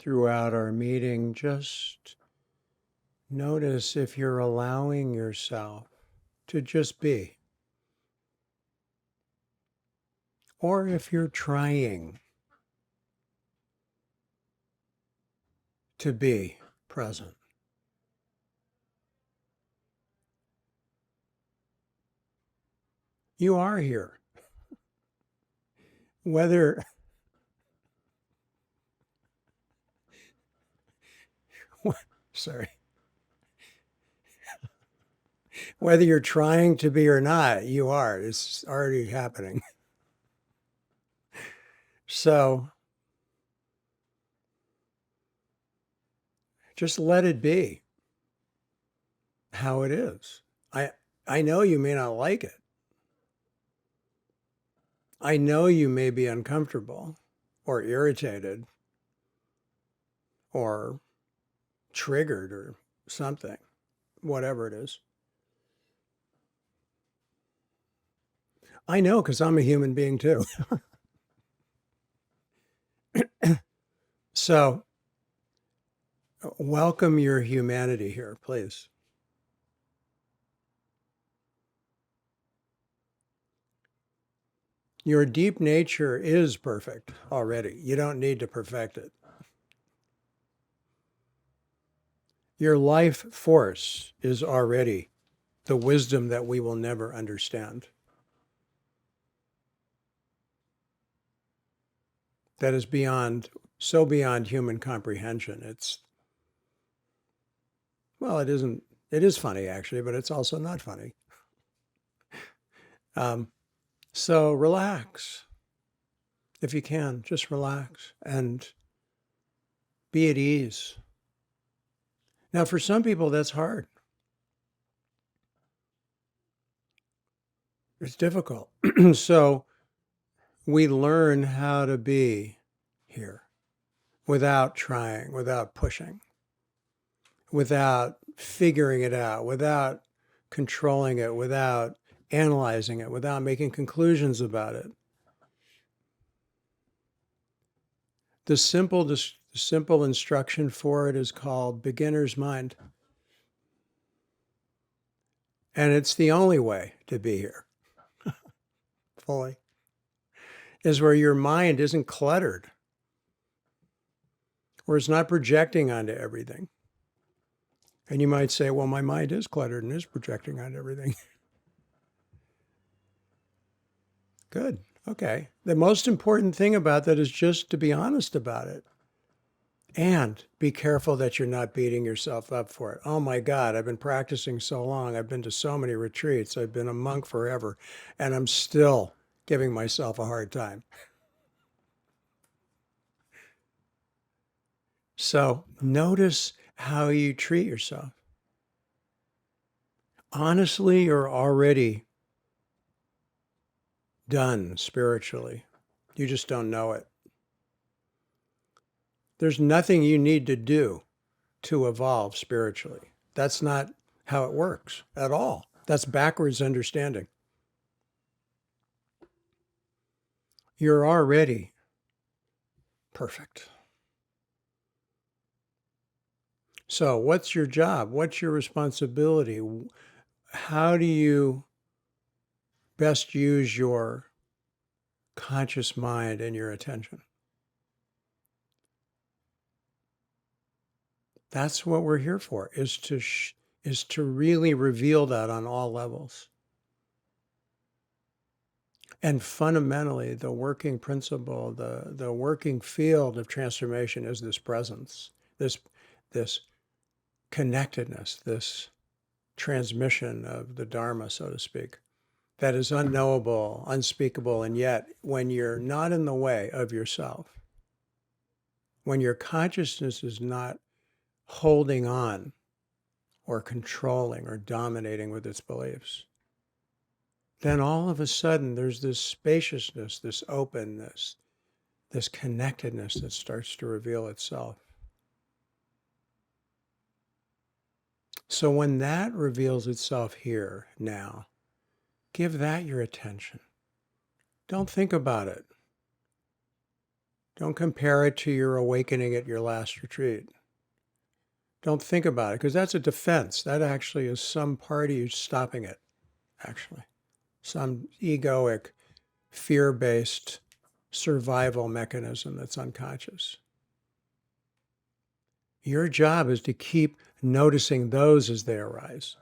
throughout our meeting, just notice if you're allowing yourself to just be, or if you're trying to be present. You are here. Whether sorry. Whether you're trying to be or not, you are. It's already happening. So just let it be how it is. I know you may not like it. I know you may be uncomfortable or irritated or triggered or something, whatever it is. I know because I'm a human being too. So welcome your humanity here, please. Your deep nature is perfect already. You don't need to perfect it. Your life force is already the wisdom that we will never understand. That is beyond, so beyond human comprehension. It is funny actually, but it's also not funny. So relax. If you can, just relax and be at ease. Now, for some people, that's hard. It's difficult. So we learn how to be here without trying, without pushing, without figuring it out, without controlling it, without analyzing it, without making conclusions about it. The simple instruction for it is called beginner's mind. And it's the only way to be here fully, is where your mind isn't cluttered, where it's not projecting onto everything. And you might say, well, my mind is cluttered and is projecting onto everything. Good. Okay. The most important thing about that is just to be honest about it. And be careful that you're not beating yourself up for it. Oh my God, I've been practicing so long. I've been to so many retreats. I've been a monk forever, and I'm still giving myself a hard time. So notice how you treat yourself. Honestly, you're already done spiritually. You just don't know it. There's nothing you need to do to evolve spiritually. That's not how it works at all. That's backwards understanding. You're already perfect. So what's your job? What's your responsibility? How do you best use your conscious mind and your attention? That's what we're here for, is to really reveal that on all levels. And fundamentally, the working principle, the working field of transformation is this presence, this connectedness, this transmission of the Dharma, so to speak, that is unknowable, unspeakable, and yet when you're not in the way of yourself, when your consciousness is not holding on or controlling or dominating with its beliefs, then all of a sudden there's this spaciousness, this openness, this connectedness that starts to reveal itself. So when that reveals itself here now, give that your attention. Don't think about it. Don't compare it to your awakening at your last retreat. Don't think about it, because that's a defense. That actually is some part of you stopping it, actually. Some egoic, fear-based survival mechanism that's unconscious. Your job is to keep noticing those as they arise,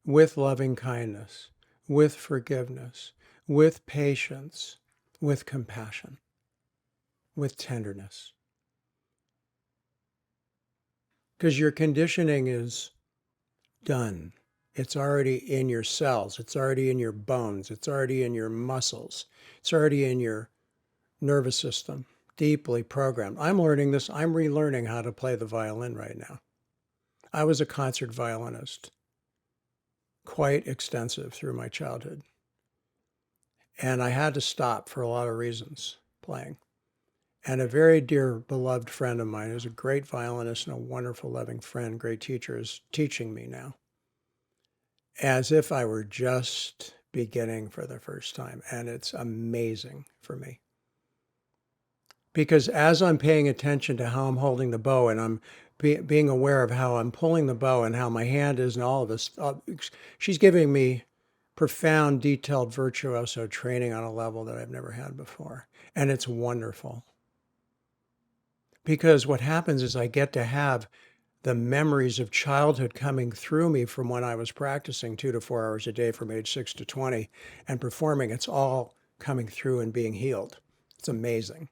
with loving kindness, with forgiveness, with patience, with compassion, with tenderness. Because your conditioning is done. It's already in your cells. It's already in your bones. It's already in your muscles. It's already in your nervous system, deeply programmed. I'm learning this. I'm relearning how to play the violin right now. I was a concert violinist, quite extensive through my childhood. And I had to stop for a lot of reasons playing. And a very dear, beloved friend of mine, who's a great violinist and a wonderful, loving friend, great teacher, is teaching me now, as if I were just beginning for the first time. And it's amazing for me. Because as I'm paying attention to how I'm holding the bow, and I'm being aware of how I'm pulling the bow and how my hand is and all of this, she's giving me profound, detailed virtuoso training on a level that I've never had before. And it's wonderful. Because what happens is I get to have the memories of childhood coming through me from when I was practicing 2 to 4 hours a day from age 6 to 20 and performing. It's all coming through and being healed. It's amazing.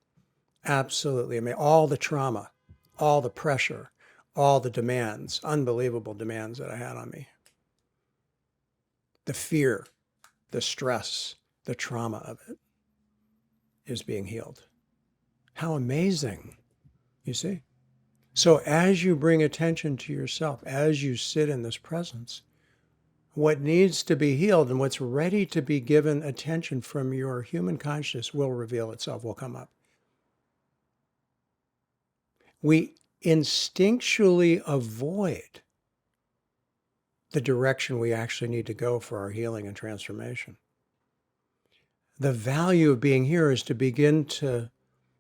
Absolutely amazing. All the trauma, all the pressure, all the demands, unbelievable demands that I had on me. The fear, the stress, the trauma of it is being healed. How amazing, you see? So as you bring attention to yourself, as you sit in this presence, what needs to be healed and what's ready to be given attention from your human consciousness will reveal itself, will come up. We instinctually avoid the direction we actually need to go for our healing and transformation. The value of being here is to begin to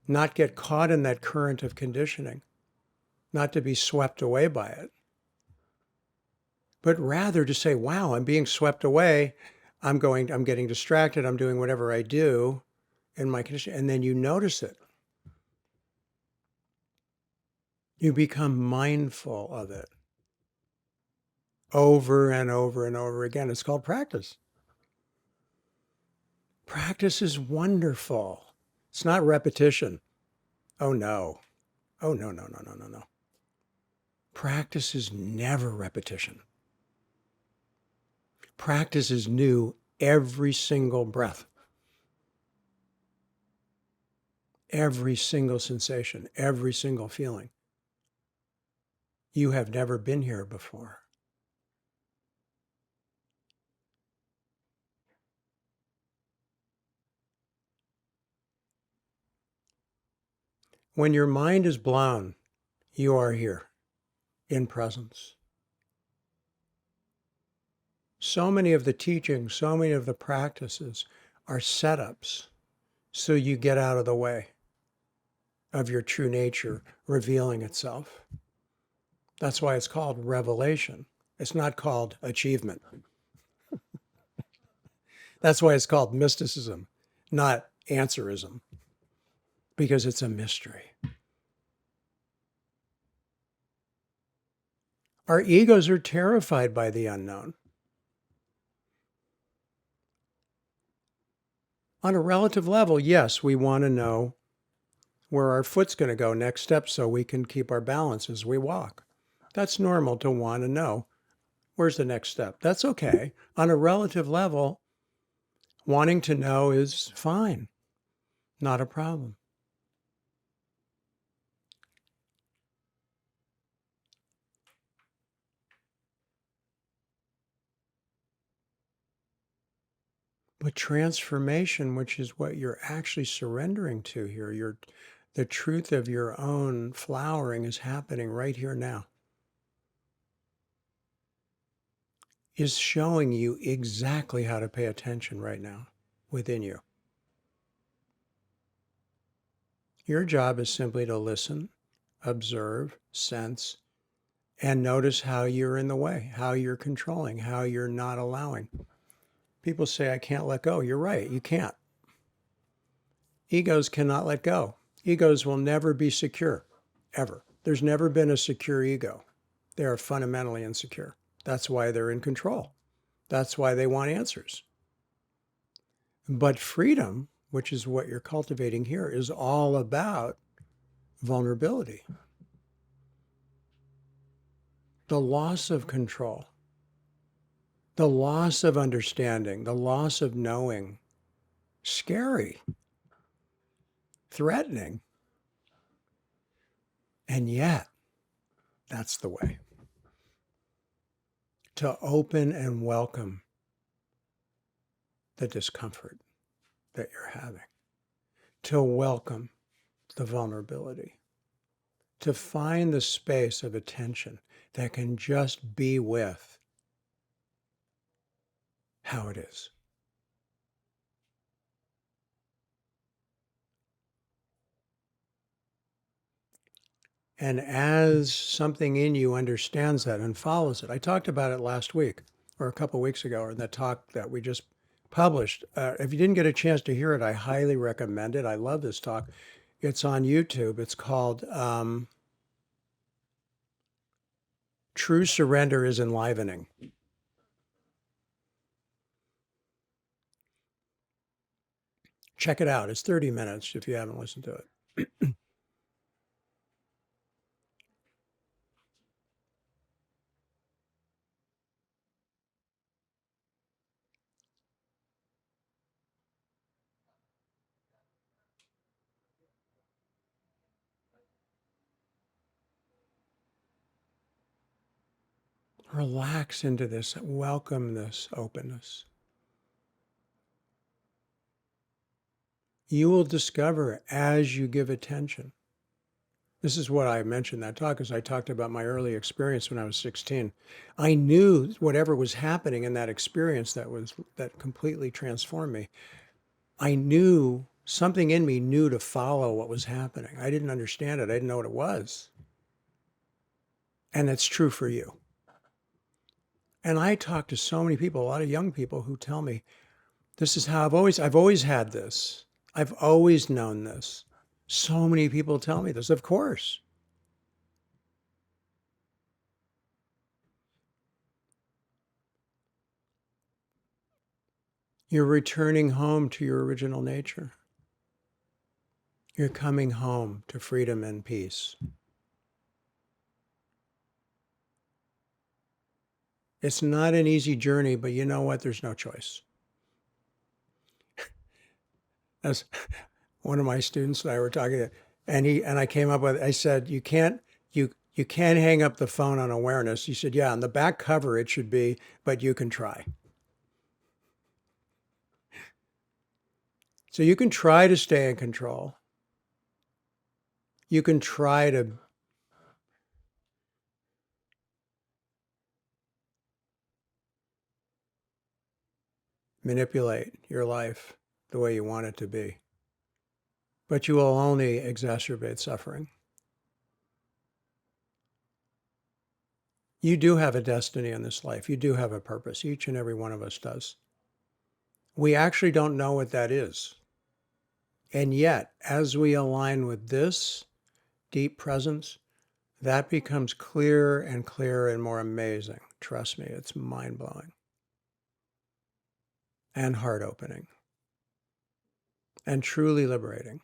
not get caught in that current of conditioning, not to be swept away by it, but rather to say, wow, I'm being swept away. I'm getting distracted. I'm doing whatever I do in my condition. And then you notice it. You become mindful of it over and over and over again. It's called practice. Practice is wonderful. It's not repetition. Oh no. Oh no, no, no, no, no, no. Practice is never repetition. Practice is new every single breath. Every single sensation, every single feeling. You have never been here before. When your mind is blown, you are here in presence. So many of the teachings, so many of the practices are setups so you get out of the way of your true nature revealing itself. That's why it's called revelation. It's not called achievement. That's why it's called mysticism, not answerism, because it's a mystery. Our egos are terrified by the unknown. On a relative level, yes, we want to know where our foot's going to go next step so we can keep our balance as we walk. That's normal to want to know where's the next step. That's okay. On a relative level, wanting to know is fine, not a problem. But transformation, which is what you're actually surrendering to here, the truth of your own flowering is happening right here now, is showing you exactly how to pay attention right now within you. Your job is simply to listen, observe, sense, and notice how you're in the way, how you're controlling, how you're not allowing. People say, I can't let go. You're right, you can't. Egos cannot let go. Egos will never be secure, ever. There's never been a secure ego. They are fundamentally insecure. That's why they're in control. That's why they want answers. But freedom, which is what you're cultivating here, is all about vulnerability. The loss of control, the loss of understanding, the loss of knowing, scary, threatening. And yet, that's the way. To open and welcome the discomfort that you're having. To welcome the vulnerability. To find the space of attention that can just be with how it is. And as something in you understands that and follows it, I talked about it last week or a couple of weeks ago, or in the talk that we just published. If you didn't get a chance to hear it, I highly recommend it. I love this talk. It's on YouTube. It's called True Surrender is Enlivening. Check it out. It's 30 minutes if you haven't listened to it. Relax into this, welcome this openness. You will discover as you give attention. This is what I mentioned that talk, as I talked about my early experience when I was 16. I knew whatever was happening in that experience that completely transformed me. I knew something in me knew to follow what was happening. I didn't understand it. I didn't know what it was. And it's true for you. And I talk to so many people, a lot of young people who tell me, this is how I've always had this. I've always known this. So many people tell me this, of course. You're returning home to your original nature. You're coming home to freedom and peace. It's not an easy journey, but you know what? There's no choice. As one of my students and I were talking, and I came up with, I said, you can't hang up the phone on awareness. He said, yeah, on the back cover it should be, but you can try. So you can try to stay in control. You can try to manipulate your life the way you want it to be. But you will only exacerbate suffering. You do have a destiny in this life. You do have a purpose. Each and every one of us does. We actually don't know what that is. And yet, as we align with this deep presence, that becomes clearer and clearer and more amazing. Trust me, it's mind-blowing and heart-opening and truly liberating.